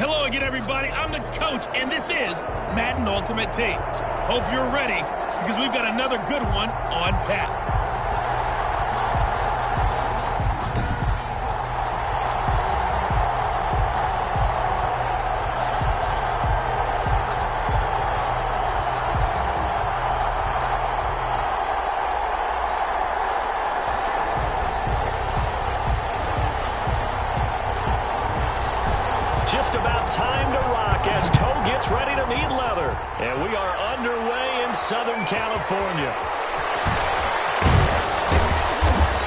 Hello again, everybody. I'm the coach, and this is Madden Ultimate Team. Hope you're ready, because we've got another good one on tap. Just about time to rock as Toe gets ready to meet leather. And we are underway in Southern California.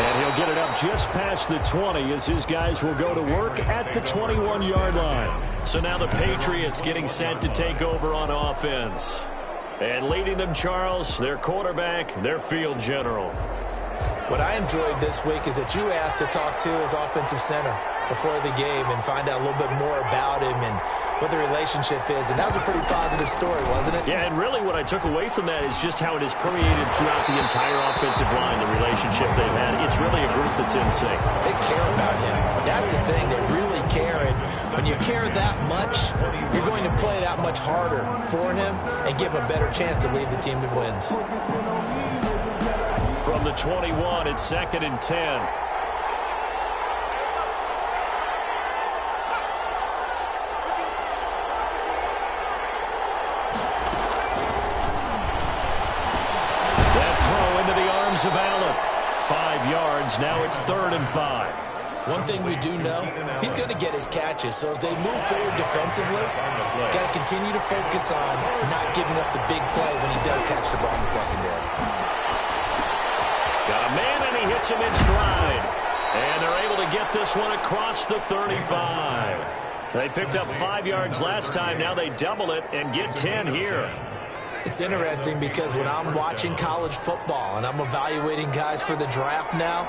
And he'll get it up just past the 20 as his guys will go to work at the 21-yard line. So now the Patriots getting set to take over on offense. And leading them, Charles, their quarterback, their field general. What I enjoyed this week is that you asked to talk to his offensive center before the game and find out a little bit more about him and what the relationship is. And that was a pretty positive story, wasn't it? Yeah, and really what I took away from that is just how it has permeated throughout the entire offensive line, the relationship they've had. It's really a group that's in sync. They care about him. That's the thing. They really care. And when you care that much, you're going to play that much harder for him and give him a better chance to lead the team to wins. From the 21, it's 2nd and 10. Of Allen. 5 yards. Now it's 3rd and 5. One thing we do know, he's going to get his catches. So as they move forward defensively, got to continue to focus on not giving up the big play when he does catch the ball in the secondary. Got a man, and he hits him in stride. And they're able to get this one across the 35. They picked up 5 yards last time. Now they double it and get 10 here. It's interesting because when I'm watching college football and I'm evaluating guys for the draft now,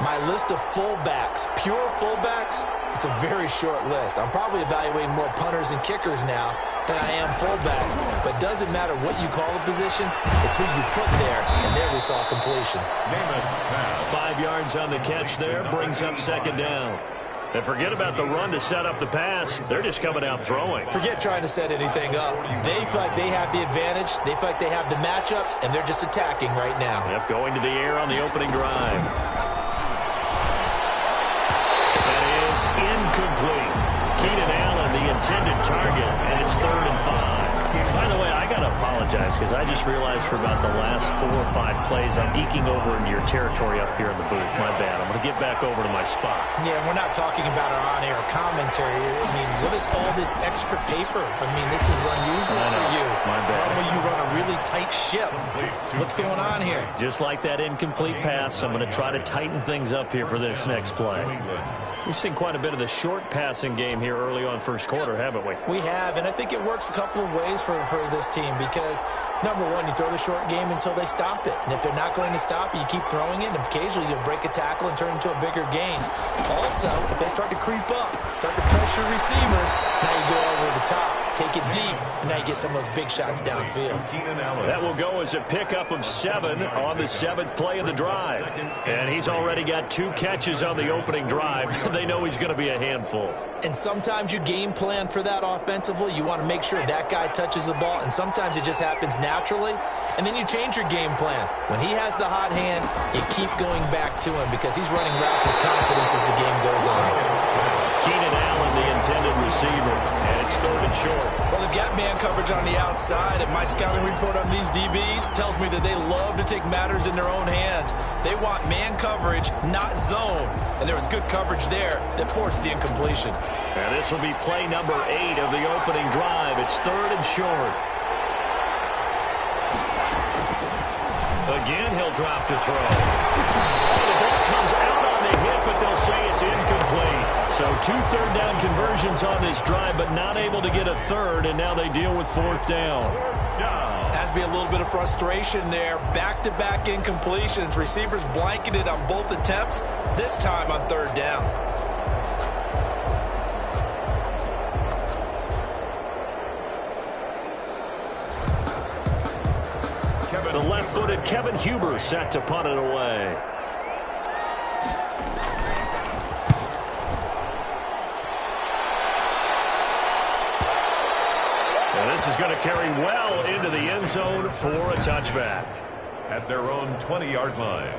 my list of fullbacks, pure fullbacks, it's a very short list. I'm probably evaluating more punters and kickers now than I am fullbacks. But it doesn't matter what you call the position, it's who you put there. And there we saw completion. 5 yards on the catch there, brings up 2nd down. And forget about the run to set up the pass. They're just coming out throwing. Forget trying to set anything up. They feel like they have the advantage. They feel like they have the matchups, and they're just attacking right now. Yep, going to the air on the opening drive. That is incomplete. Keenan Allen, the intended target, and it's 3rd and 5. By the way, I got to apologize because I just realized for about the last 4 or 5 plays, I'm eking over into your territory up here in the booth. My bad. I'm going to get back over to my spot. Yeah, we're not talking about our on-air commentary. I mean, what is all this extra paper? I mean, this is unusual for you. My bad. Normally you run a really tight ship. What's going on here? Just like that incomplete pass, I'm going to try to tighten things up here for this next play. We've seen quite a bit of the short passing game here early on first quarter, haven't we? We have, and I think it works a couple of ways for this team because, number one, you throw the short game until they stop it. And if they're not going to stop it, you keep throwing it, and occasionally you'll break a tackle and turn it into a bigger gain. Also, if they start to creep up, start to pressure receivers, now you go over the top, take it deep, and now you get some of those big shots downfield. That will go as a pickup of 7 on the 7th play of the drive. And he's already got 2 catches on the opening drive. They know he's going to be a handful. And sometimes you game plan for that offensively. You want to make sure that guy touches the ball, and sometimes it just happens naturally. And then you change your game plan. When he has the hot hand, you keep going back to him because he's running routes with confidence as the game goes on. Keenan Allen, the intended receiver, and it's 3rd and short. Well, they've got man coverage on the outside, and my scouting report on these DBs tells me that they love to take matters in their own hands. They want man coverage, not zone. And there was good coverage there that forced the incompletion. And this will be play number 8 of the opening drive. It's 3rd and short. Again, he'll drop to throw. Oh, the ball comes out on the hit, but they'll say it's incomplete. So 2 third-down conversions on this drive, but not able to get a third, and now they deal with 4th down. Has to be a little bit of frustration there. Back-to-back incompletions. Receivers blanketed on both attempts, this time on 3rd down. The left-footed Kevin Huber set to punt it away. This is going to carry well into the end zone for a touchback. At their own 20-yard line.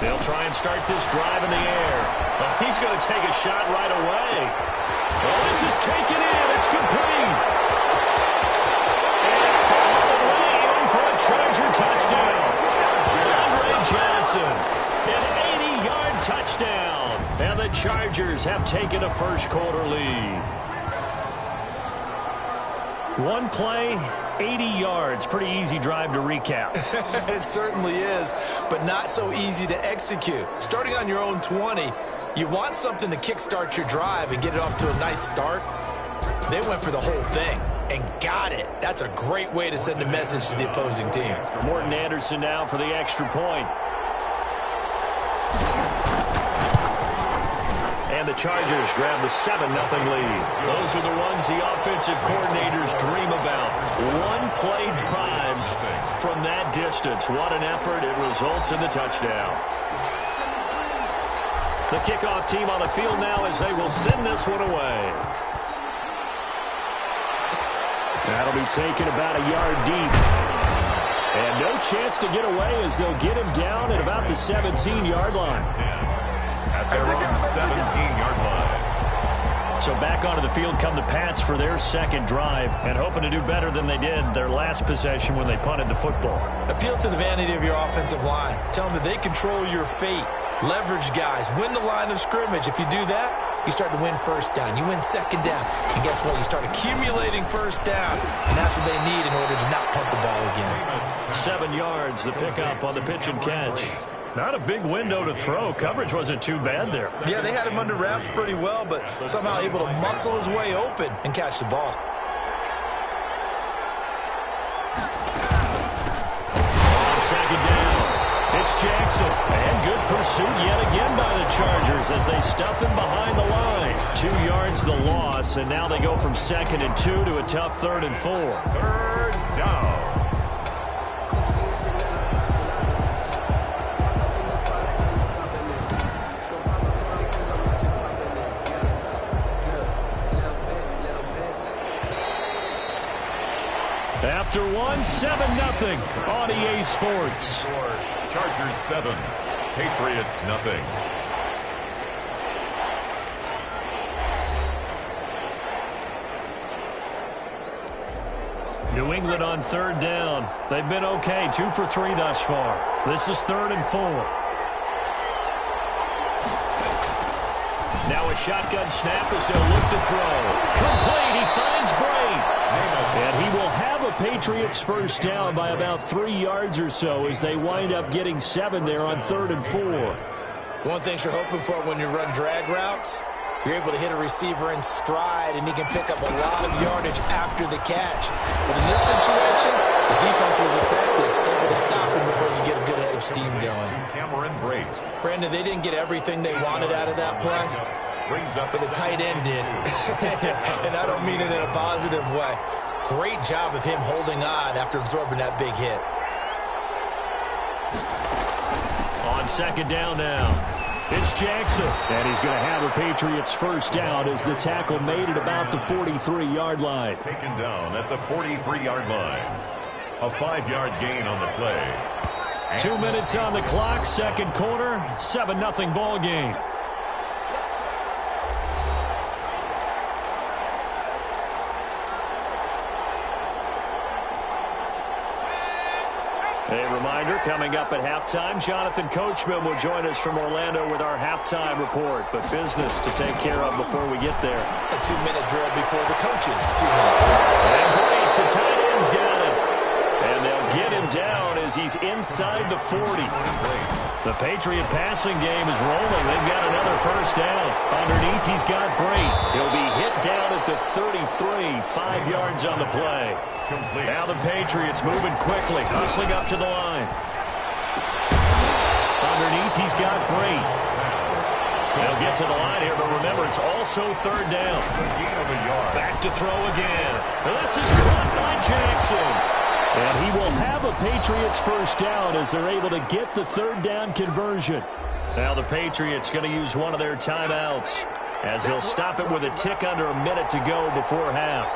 They'll try and start this drive in the air. Well, he's going to take a shot right away. Well, this is taken in. It's complete. And all the way in for a Charger touchdown. Andre Johnson, an 80-yard touchdown. And the Chargers have taken a first-quarter lead. One play, 80 yards. Pretty easy drive to recap. It certainly is, but not so easy to execute. Starting on your own 20, you want something to kickstart your drive and get it off to a nice start. They went for the whole thing and got it. That's a great way to send a message to the opposing team. Morton Anderson now for the extra point. And the Chargers grab the 7-0 lead. Those are the ones the offensive coordinators dream about. One-play drives from that distance. What an effort. It results in the touchdown. The kickoff team on the field now as they will send this one away. That'll be taken about a yard deep. And no chance to get away as they'll get him down at about the 17-yard line. At their own 17-yard line. So back onto the field come the Pats for their second drive and hoping to do better than they did their last possession when they punted the football. Appeal to the vanity of your offensive line. Tell them that they control your fate. Leverage guys. Win the line of scrimmage. If you do that, you start to win first down. You win second down. And guess what? You start accumulating first downs. And that's what they need in order to not punt the ball again. 7 yards, the pickup on the pitch and catch. Not a big window to throw. Coverage wasn't too bad there. Yeah, they had him under wraps pretty well, but somehow able to muscle his way open and catch the ball. On second down, it's Jackson. And good pursuit yet again by the Chargers as they stuff him behind the line. 2 yards the loss, and now they go from 2nd and 2 to a tough 3rd and 4. Third down. After one, 7-0 on EA Sports. Chargers 7, Patriots nothing. New England on 3rd down. They've been okay, 2 for 3 thus far. This is 3rd and 4. Now a shotgun snap as they'll look to throw. Complete, he finds Bray. And he will have a Patriots first down by about 3 yards or so as they wind up getting 7 there on 3rd and 4. One thing you're hoping for when you run drag routes, you're able to hit a receiver in stride, and he can pick up a lot of yardage after the catch. But in this situation, the defense was effective, able to stop him before you get a good head of steam going. Cameron Brate. Brandon, they didn't get everything they wanted out of that play, but the tight end did. And I don't mean it in a positive way. Great job of him holding on after absorbing that big hit. On 2nd down now, it's Jackson. And he's going to have a Patriots first down as the tackle made at about the 43-yard line. Taken down at the 43-yard line. A 5-yard gain on the play. 2 minutes on the clock, 2nd quarter, 7-0 ball game. A reminder, coming up at halftime, Jonathan Coachman will join us from Orlando with our halftime report. But business to take care of before we get there. A 2-minute drill before the coaches' 2-minute drill. And great, the tight end's got him. And they'll get him down as he's inside the 40. The Patriot passing game is rolling. They've got another first down. Underneath, he's got Bray. He'll be hit down at the 33, 5 yards on the play. Now the Patriots moving quickly, hustling up to the line. Underneath, he's got Bray. They'll get to the line here, but remember, it's also 3rd down. Back to throw again. This is caught by Jackson. And he will have a Patriots first down as they're able to get the third down conversion. Now the Patriots going to use one of their timeouts as they'll stop it with a tick under a minute to go before half.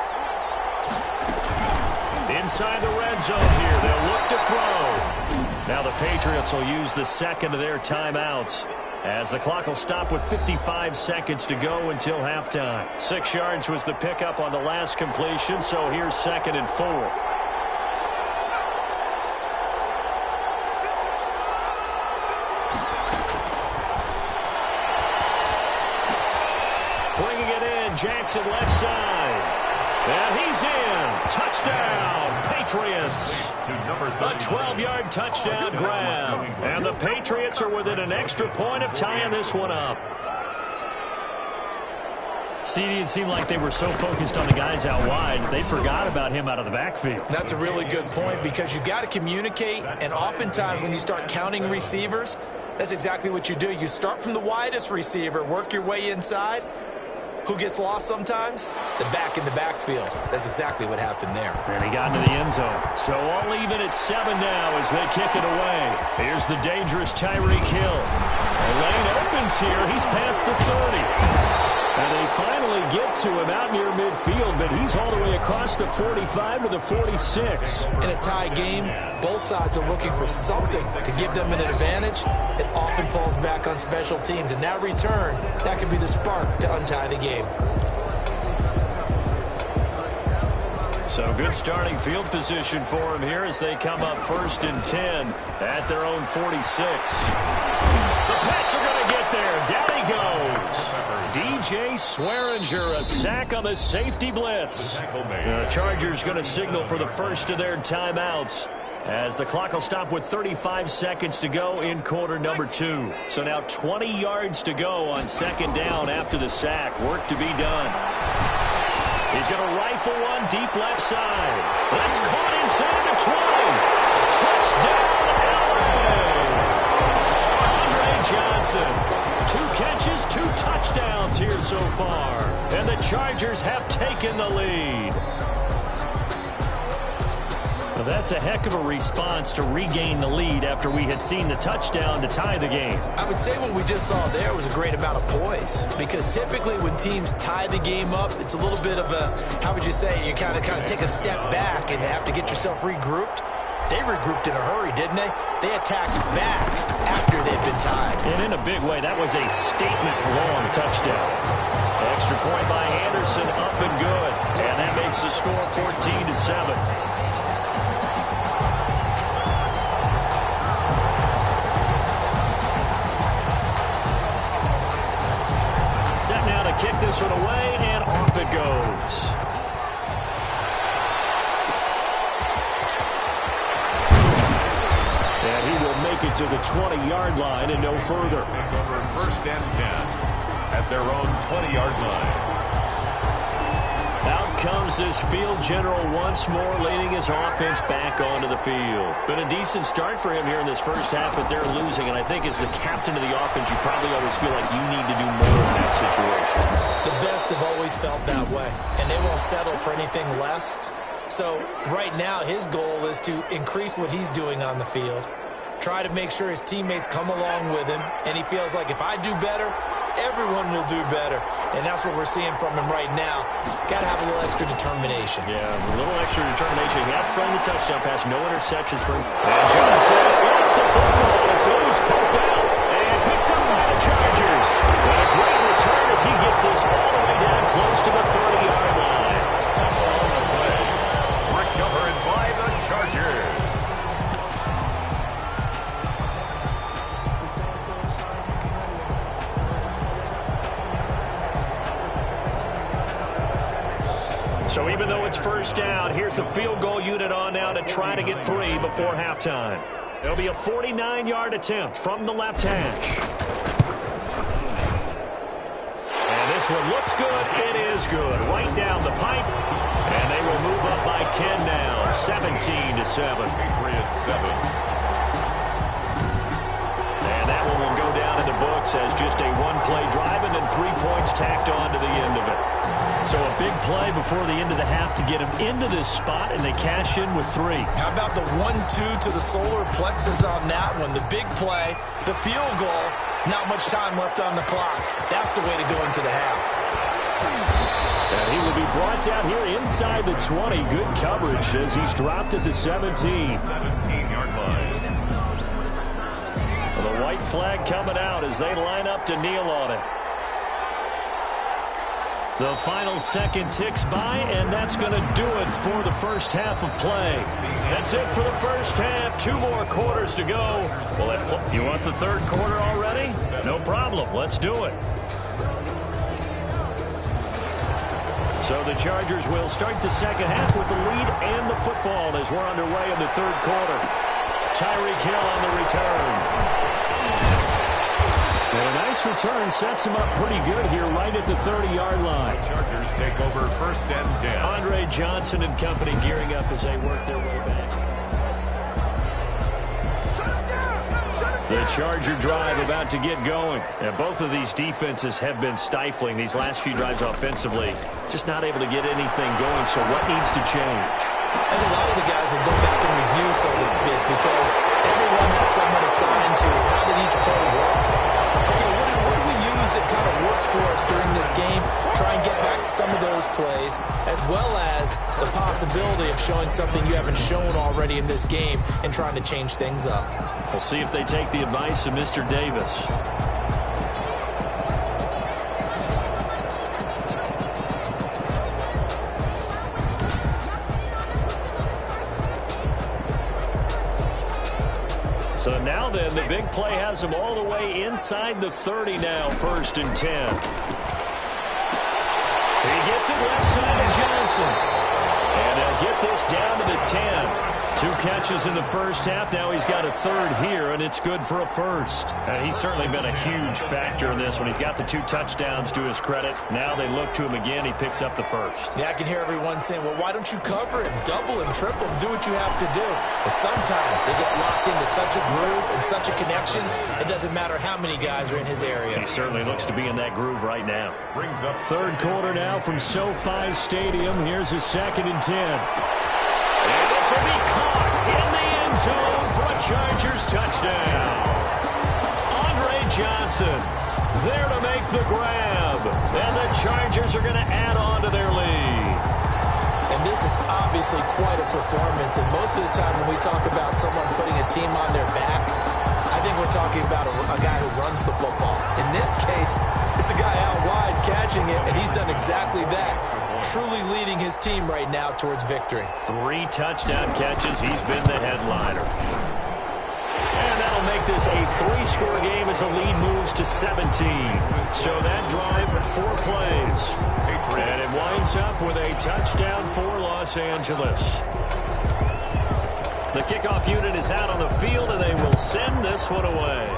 Inside the red zone here, they'll look to throw. Now the Patriots will use the second of their timeouts as the clock will stop with 55 seconds to go until halftime. 6 yards was the pickup on the last completion, so here's 2nd and 4. Bringing it in, Jackson left side. And he's in. Touchdown, Patriots. A 12-yard touchdown grab. And the Patriots are within an extra point of tying this one up. CD, it seemed like they were so focused on the guys out wide, they forgot about him out of the backfield. That's a really good point because you've got to communicate, and oftentimes when you start counting receivers, that's exactly what you do. You start from the widest receiver, work your way inside. Who gets lost sometimes? The back in the backfield. That's exactly what happened there. And he got into the end zone. So all even at 7 now as they kick it away. Here's the dangerous Tyreek Hill. The lane opens here. He's past the 30. And they finally get to him out near midfield, but he's all the way across the 45 to the 46. In a tie game, both sides are looking for something to give them an advantage. It often falls back on special teams, and that return, that could be the spark to untie the game. So good starting field position for him here as they come up 1st and 10 at their own 46. The Pats are going to get there. Down he goes. DJ Swearinger, a sack on the safety blitz. The Chargers going to signal for the first of their timeouts as the clock will stop with 35 seconds to go in quarter number 2. So now 20 yards to go on 2nd down after the sack. Work to be done. He's going to rifle one deep left side. That's caught inside the 20. Touchdown, LA! Andre Johnson. 2 catches, 2 touchdowns here so far. And the Chargers have taken the lead. Well, that's a heck of a response to regain the lead after we had seen the touchdown to tie the game. I would say what we just saw there was a great amount of poise because typically when teams tie the game up, it's a little bit of a, how would you say, you kind of take a step back and have to get yourself regrouped. They regrouped in a hurry, didn't they? They attacked back after they'd been tied. And in a big way, that was a statement-long touchdown. Extra point by Anderson, up and good. And that makes the score 14-7. Set now to kick this one away, and off it goes. And he will make it to the 20-yard line and no further. Over 1st and 10 at their own 20-yard line. Out comes this field general once more, leading his offense back onto the field. Been a decent start for him here in this first half, but they're losing. And I think as the captain of the offense, you probably always feel like you need to do more in that situation. The best have always felt that way, and they won't settle for anything less. So right now his goal is to increase what he's doing on the field, try to make sure his teammates come along with him, and he feels like if I do better, everyone will do better. And that's what we're seeing from him right now. Got to have a little extra determination. Yeah, a little extra determination. He has thrown the touchdown pass, no interceptions for him. And Johnson lost the football. It's loose, poked out, and picked up by the Chargers. And a great return as he gets this all the way down close to the 30-yard line. Recovered by the Chargers. So even though it's 1st down, here's the field goal unit on now to try to get 3 before halftime. It'll be a 49-yard attempt from the left hash. And this one looks good. It is good. Right down the pipe. And they will move up by 10 now, 17-7. Patriots 7. And that one will go down in the books Seahawks has just a one-play drive and then 3 points tacked on to the end of it. So a big play before the end of the half to get them into this spot, and they cash in with 3. How about the 1-2 to the solar plexus on that one? The big play, the field goal, not much time left on the clock. That's the way to go into the half. And he will be brought down here inside the 20. Good coverage as he's dropped at the 17. 17-yard line. The white flag coming out as they line up to kneel on it. The final second ticks by, and that's going to do it for the first half of play. That's it for the first half. 2 more quarters to go. Well, you want the third quarter already? No problem. Let's do it. So the Chargers will start the second half with the lead and the football as we're underway in the third quarter. Tyreek Hill on the return. And a nice return sets him up pretty good here right at the 30-yard line. The Chargers take over first and 10. Andre Johnson and company gearing up as they work their way back. The Charger drive about to get going. And both of these defenses have been stifling these last few drives offensively. Just not able to get anything going, so what needs to change? And a lot of the guys will go back and review, so to speak, because everyone has someone assigned to how did each play work. Okay, what do we use that kind of worked for us during this game? Try and get back some of those plays, as well as the possibility of showing something you haven't shown already in this game and trying to change things up. We'll see if they take the advice of Mr. Davis. So now then, the big play has them all the way inside the 30 now, first and 10. He gets it left side to Johnson. And they'll get this down to the 10. 2 catches in the first half. Now he's got a third here, and it's good for a first. And he's certainly been a huge factor in this one. He's got the 2 touchdowns to his credit. Now they look to him again. He picks up the first. Yeah, I can hear everyone saying, well, why don't you cover him, double him, triple him, do what you have to do. But sometimes they get locked into such a groove and such a connection, it doesn't matter how many guys are in his area. He certainly looks to be in that groove right now. Brings up third quarter now from SoFi Stadium. Here's a 2nd and 10. And this will be caught in the end zone for a Chargers touchdown. Andre Johnson there to make the grab. And the Chargers are going to add on to their lead. And this is obviously quite a performance. And most of the time when we talk about someone putting a team on their back, I think we're talking about a guy who runs the football. In this case, it's a guy out wide catching it, and he's done exactly that. Truly leading his team right now towards victory. 3 touchdown catches. He's been the headliner. And that'll make this a 3-score game as the lead moves to 17. So that drive, 4 plays. And it winds up with a touchdown for Los Angeles. The kickoff unit is out on the field, and they will send this one away.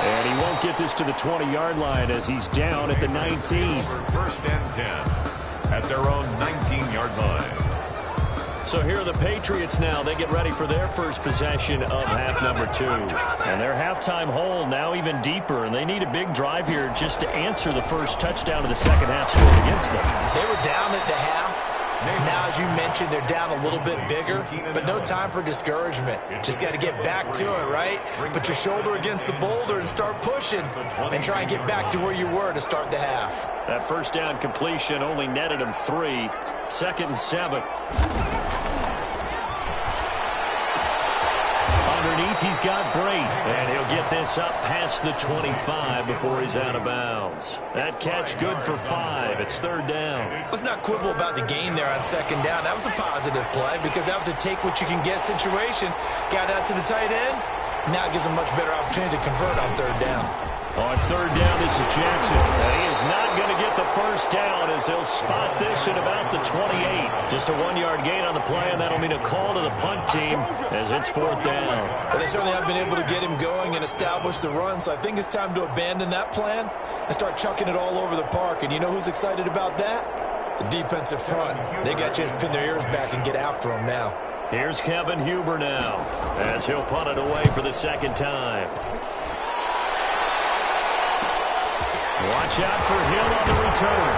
And he won't get this to the 20-yard line as he's down at the 19. First and 10 at their own 19-yard line. So here are the Patriots now. They get ready for their first possession of half number 2. And their halftime hole now even deeper. And they need a big drive here just to answer the first touchdown of the second half scored against them. They were down at the half. Now, as you mentioned, they're down a little bit bigger, but no time for discouragement. Just got to get back to it, right? Put your shoulder against the boulder and start pushing and try and get back to where you were to start the half. That first down completion only netted him 3. 2nd and 7. Underneath, he's got Brait, and he'll get this up past the 25 before he's out of bounds. That catch good for 5. It's 3rd down. Let's not quibble about the gain there on 2nd down. That was a positive play because that was a take-what-you-can-get situation. Got out to the tight end. Now it gives him much better opportunity to convert on 3rd down. On 3rd down, this is Jackson. And he is not going to get the first down as they'll spot this at about the 28. Just a 1-yard gain on the play, and that'll mean a call to the punt team as it's 4th down. Well, they certainly have been able to get him going and establish the run, so I think it's time to abandon that plan and start chucking it all over the park. And you know who's excited about that? The defensive front. They got to just pin their ears back and get after him now. Here's Kevin Huber now, as he'll punt it away for the second time. Watch out for Hill on the return.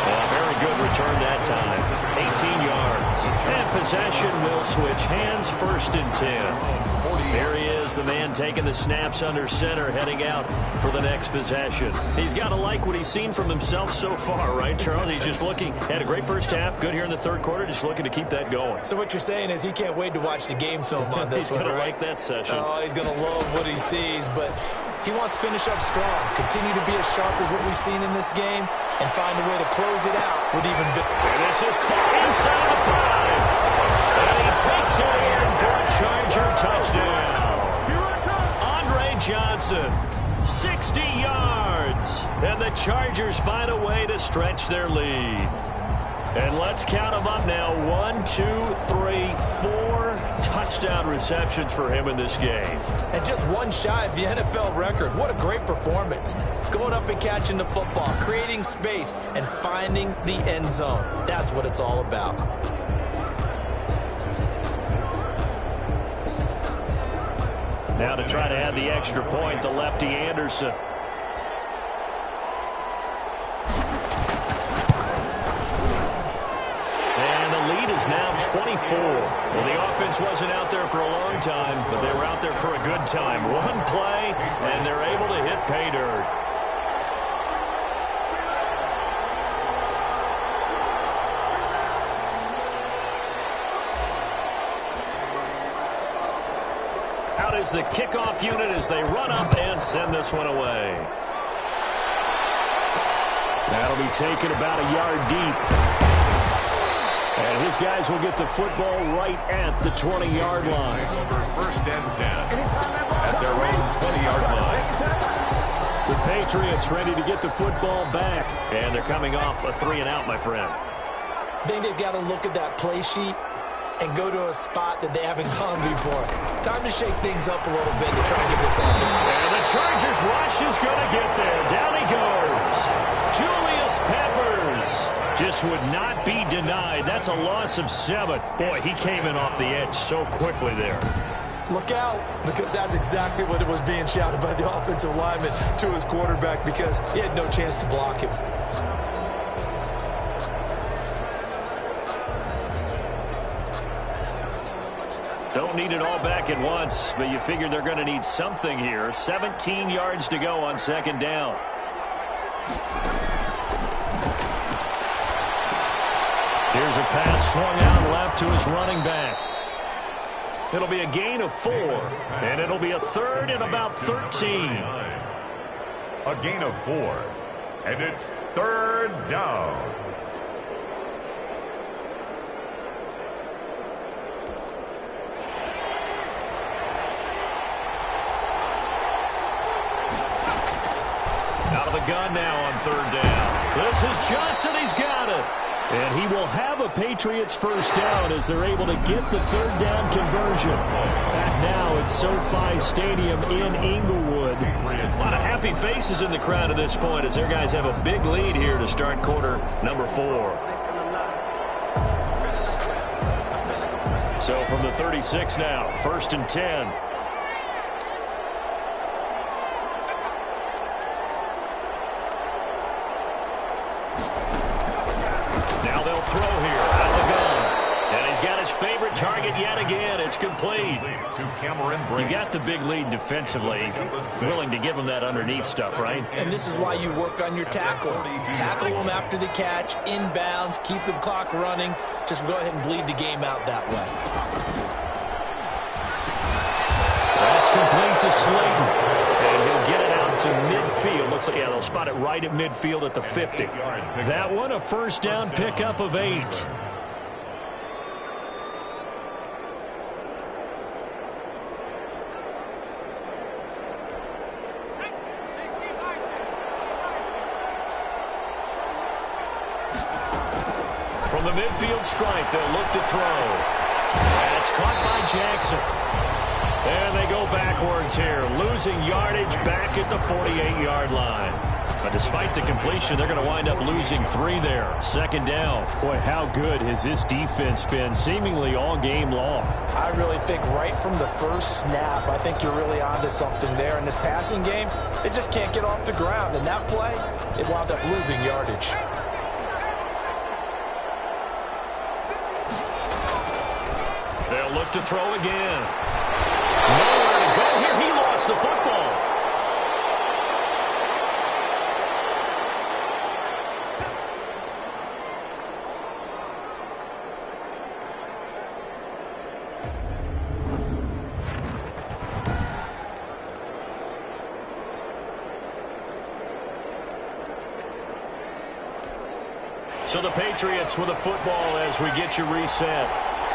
A very good return that time. 18 yards. And possession will switch hands, 1st and 10. There he is, the man taking the snaps under center, heading out for the next possession. He's got to like what he's seen from himself so far, right, Charles? He's just looking, had a great first half, good here in the third quarter, just looking to keep that going. So what you're saying is he can't wait to watch the game film on this one, right? He's going to like that session. Oh, he's going to love what he sees, but he wants to finish up strong, continue to be as sharp as what we've seen in this game, and find a way to close it out with even bigger. And this is caught inside the 5. And he takes it in for a Charger touchdown. Andre Johnson, 60 yards. And the Chargers find a way to stretch their lead. And let's count them up now. 1, 2, 3, 4 touchdown receptions for him in this game. And just one shy of the NFL record. What a great performance. Going up and catching the football, creating space, and finding the end zone. That's what it's all about. Now to try to add the extra point, the lefty Anderson. Now 24. Well, the offense wasn't out there for a long time, but they were out there for a good time. One play, and they're able to hit pay dirt. Out is the kickoff unit as they run up and send this one away. That'll be taken about a yard deep. And his guys will get the football right at the 20-yard line. Over 1st and 10 at their own 20-yard line. The Patriots ready to get the football back. And they're coming off a 3-and-out, my friend. I think they've got to look at that play sheet and go to a spot that they haven't gone before. Time to shake things up a little bit to try and get this off. And the Chargers rush is going to get there. Down he goes. Julius Peppers just would not be denied. That's a loss of 7. Boy, he came in off the edge so quickly there. Look out, because that's exactly what it was being shouted by the offensive lineman to his quarterback, because he had no chance to block him. Don't need it all back at once, but you figure they're going to need something here. 17 yards to go on 2nd down. Here's a pass swung out left to his running back. It'll be a gain of 4, and it'll be a 3rd and about 13. A gain of 4, and it's 3rd down. Out of the gun now on 3rd down. This is Johnson. He's got it. And he will have a Patriots 1st down as they're able to get the 3rd down conversion. Back now at SoFi Stadium in Inglewood. A lot of happy faces in the crowd at this point as their guys have a big lead here to start quarter number 4. So from the 36 now, 1st and 10. Throw here out of the gun. And he's got his favorite target yet again. It's complete. You got the big lead defensively. Willing to give him that underneath stuff, right? And this is why you work on your tackling. Tackle them after the catch, inbounds, keep the clock running. Just go ahead and bleed the game out that way. That's complete to Slayton. And he'll get it out to midfield. Let's see, yeah, they'll spot it right at midfield at the 50. That one, a 1st down pickup of 8. From the midfield stripe, they'll look to throw. That's caught by Jackson. And they go backwards here, losing yardage back at the 48-yard line. But despite the completion, they're going to wind up losing 3 there. Second down. Boy, how good has this defense been seemingly all game long? I really think right from the first snap, I think you're really onto something there. In this passing game, they just can't get off the ground. And that play, it wound up losing yardage. They'll look to throw again. Nowhere to go here. He lost the football. So the Patriots with a football as we get you reset.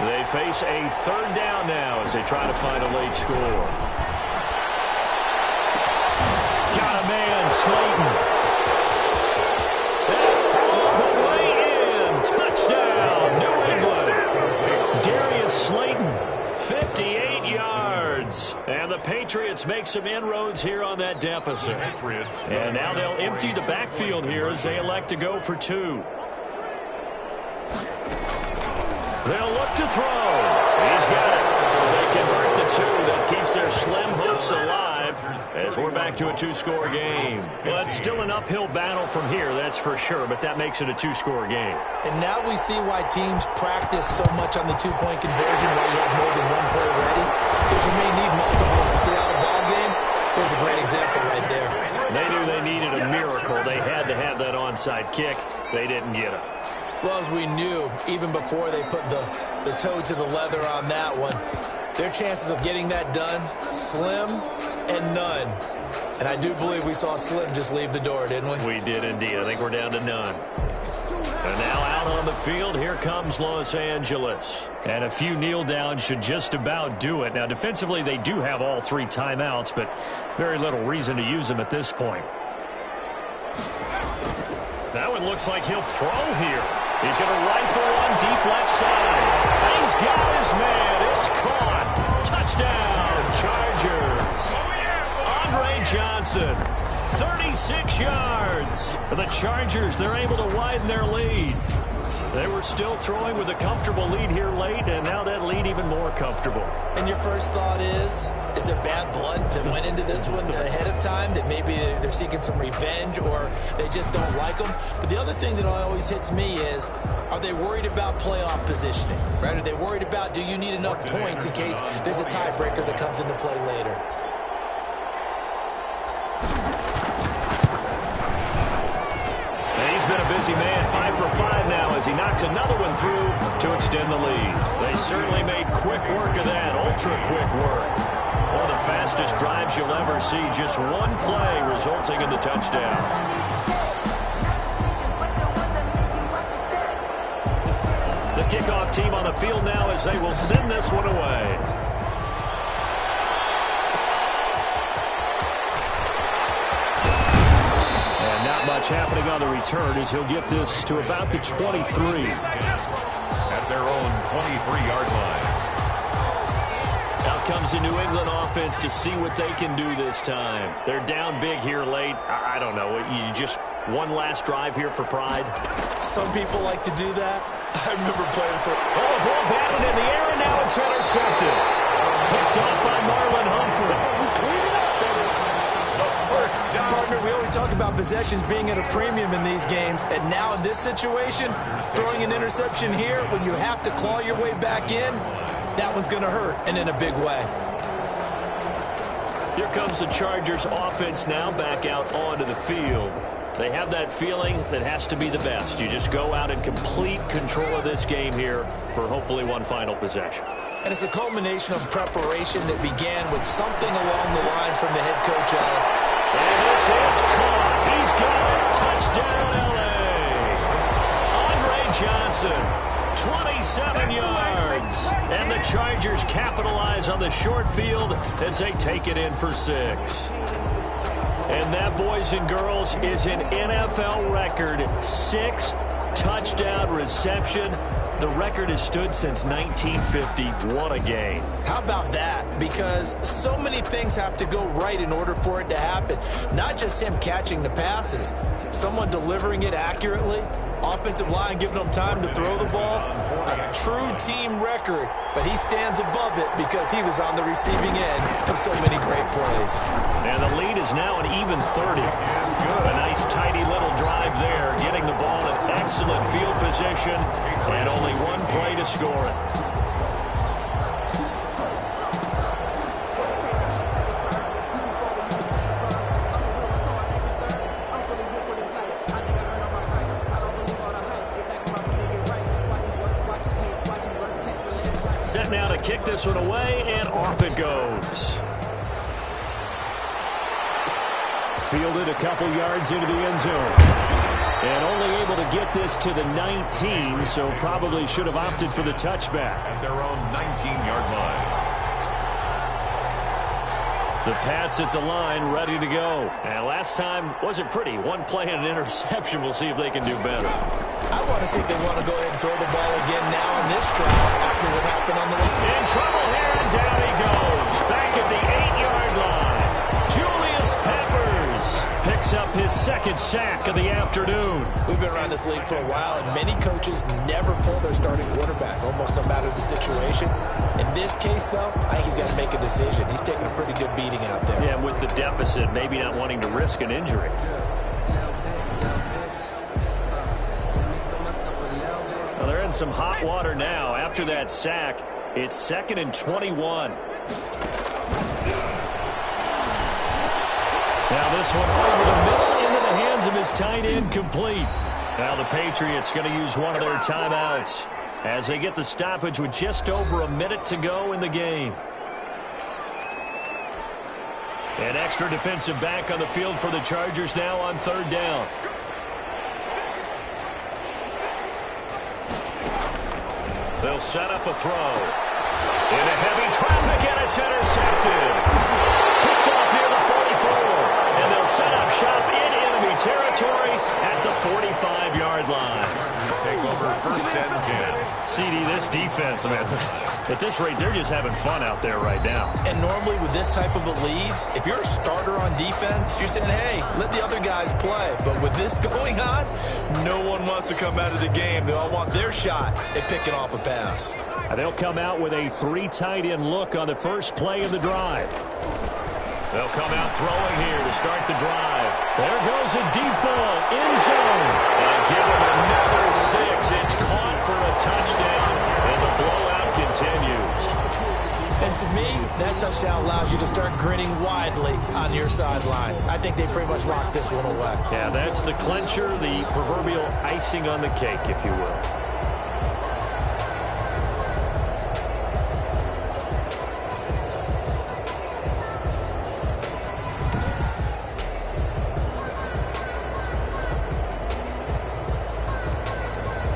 They face a third down now as they try to find a late score. Got a man, Slayton. All the way in. Touchdown, New England. Darius Slayton, 58 yards. And the Patriots make some inroads here on that deficit. And now they'll empty the backfield here as they elect to go for 2. They'll look to throw. He's got it. So they convert the 2. That keeps their slim hopes alive as we're back to a 2-score game. Well, it's still an uphill battle from here, that's for sure, but that makes it a 2-score game. And now we see why teams practice so much on the 2-point conversion, why you have more than one play ready, because you may need multiples throughout a ball game. There's a great example right there. They knew they needed a miracle. They had to have that onside kick. They didn't get it. Well, as we knew, even before they put the toe to the leather on that one, their chances of getting that done, slim and none. And I do believe we saw Slim just leave the door, didn't we? We did indeed. I think we're down to none. And now out on the field, here comes Los Angeles. And a few kneel downs should just about do it. Now, defensively, they do have all 3 timeouts, but very little reason to use them at this point. That one looks like he'll throw here. He's going to rifle one deep left side. He's got his man. It's caught. Touchdown, Chargers. Andre Johnson, 36 yards. The Chargers, they're able to widen their lead. They were still throwing with a comfortable lead here late, and now that lead even more comfortable. And your first thought is there bad blood that went into this one ahead of time, that maybe they're seeking some revenge or they just don't like them? But the other thing that always hits me is, are they worried about playoff positioning? Right? Are they worried about, do you need enough points in case there's a tiebreaker that comes into play later? He's been a busy man, 5 for 5 now as he knocks another one through to extend the lead. They certainly made quick work of that, ultra-quick work. One of the fastest drives you'll ever see, just one play resulting in the touchdown. The kickoff team on the field now as they will send this one away. Happening on the return as he'll get this to about the 23. At their own 23-yard line. Out comes the New England offense to see what they can do this time. They're down big here late. I don't know. You just one last drive here for pride? Some people like to do that. I remember playing for... Oh, ball batted in the air, and now it's intercepted. Picked up by Marlon Humphrey. Partner, we always talk about possessions being at a premium in these games, and now in this situation, throwing an interception here when you have to claw your way back in, that one's going to hurt, and in a big way. Here comes the Chargers offense now back out onto the field. They have that feeling that has to be the best. You just go out and complete control of this game here for hopefully one final possession. And it's a culmination of preparation that began with something along the lines from the head coach of... And this is caught. He's got it. Touchdown, L.A. Andre Johnson, 27 yards. And the Chargers capitalize on the short field as they take it in for 6. And that, boys and girls, is an NFL record 6th touchdown reception. the record has stood since 1950. What a game. How about that? Because so many things have to go right in order for it to happen. Not just him catching the passes, someone delivering it accurately, offensive line giving him time to throw the ball. A true team record, but he stands above it because he was on the receiving end of so many great plays. And the lead is now an even 30. A nice tidy little drive there, getting the ball in excellent field position, and only one play to score it. Set now to kick this one away, and off it goes. Fielded a couple yards into the end zone. And only able to get this to the 19, so probably should have opted for the touchback. At their own 19-yard line. The Pats at the line, ready to go. And last time wasn't pretty. One play and an interception. We'll see if they can do better. I want to see if they want to go ahead and throw the ball again now in this drive after what happened on the way. In trouble here, and down he goes. Back at the 8-yard line. Julius Peppers picks up his second sack of the afternoon. We've been around this league for a while, and many coaches never pull their starting quarterback, almost no matter the situation. In this case, though, I think he's got to make a decision. He's taking a pretty good beating out there. Yeah, with the deficit, maybe not wanting to risk an injury. Well, they're in some hot water now. After that sack, it's 2nd and 21. Now this one over the middle into the hands of his tight end, complete. Now the Patriots going to use one of their timeouts as they get the stoppage with just over a minute to go in the game. An extra defensive back on the field for the Chargers now on 3rd down. They'll set up a throw. Into heavy traffic, and it's intercepted. Picked off near the 44. And they'll set up shop in enemy territory at the 45-yard line. Take over 1st and 10. CD, this defense, man, at this rate, they're just having fun out there right now. And normally with this type of a lead, if you're a starter on defense, you're saying, hey, let the other guys play. But with this going on, no one wants to come out of the game. They all want their shot at picking off a pass. They'll come out with a 3 tight end look on the first play of the drive. They'll come out throwing here to start the drive. There goes a deep ball, end zone. And give them another 6. It's caught for a touchdown, and the blowout continues. And to me, that touchdown allows you to start grinning widely on your sideline. I think they pretty much locked this one away. Yeah, that's the clincher, the proverbial icing on the cake, if you will.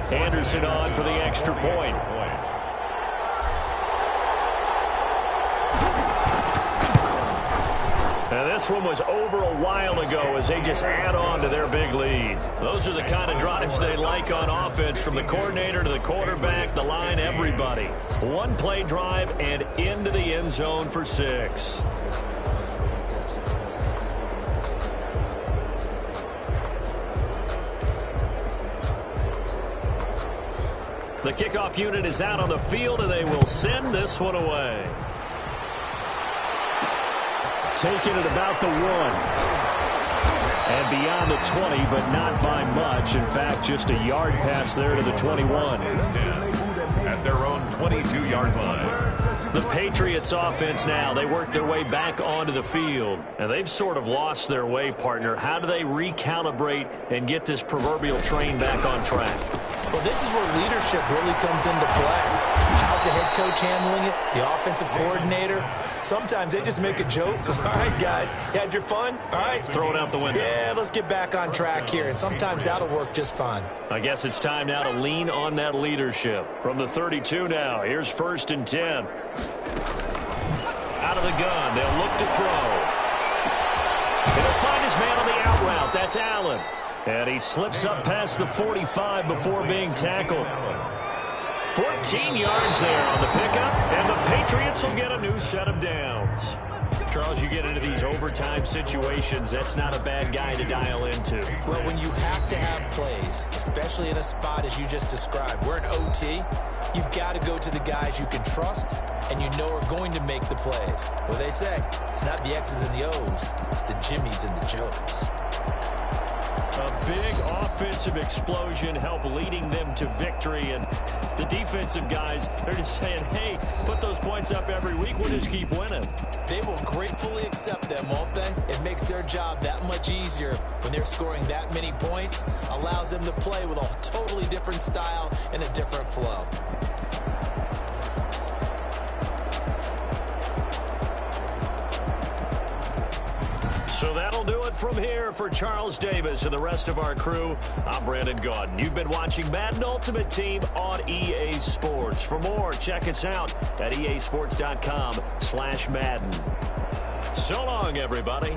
Anderson on for the extra point. Now this one was over a while ago as they just add on to their big lead. Those are the kind of drives they like on offense, from the coordinator to the quarterback, the line, everybody. One play drive and into the end zone for 6. The kickoff unit is out on the field, and they will send this one away. Taking it about the 1. And beyond the 20, but not by much. In fact, just a yard pass there to the 21. At their own 22-yard line. The Patriots offense now, they work their way back onto the field. And they've sort of lost their way, partner. How do they recalibrate and get this proverbial train back on track? Well, this is where leadership really comes into play. How's the head coach handling it? The offensive coordinator? Sometimes they just make a joke. All right, guys, you had your fun? All right. Throw it out the window. Yeah, let's get back on track here. And sometimes that'll work just fine. I guess it's time now to lean on that leadership. From the 32 now, here's 1st and 10. Out of the gun, they'll look to throw. And he'll find his man on the out route. That's Allen. And he slips up past the 45 before being tackled. 14 yards there on the pickup, and the Patriots will get a new set of downs. Charles, you get into these overtime situations, that's not a bad guy to dial into. Well, when you have to have plays, especially in a spot as you just described, we're in OT, you've got to go to the guys you can trust and you know are going to make the plays. What they say, it's not the X's and the O's, it's the Jimmies and the Joes. A big offensive explosion helped leading them to victory, and the defensive guys, they're just saying, hey, put those points up every week, we'll just keep winning. They will gratefully accept them, won't they? It makes their job that much easier when they're scoring that many points, allows them to play with a totally different style and a different flow. So that'll do it from here for Charles Davis and the rest of our crew. I'm Brandon Gaudin. You've been watching Madden Ultimate Team on EA Sports. For more, check us out at easports.com/Madden. So long, everybody.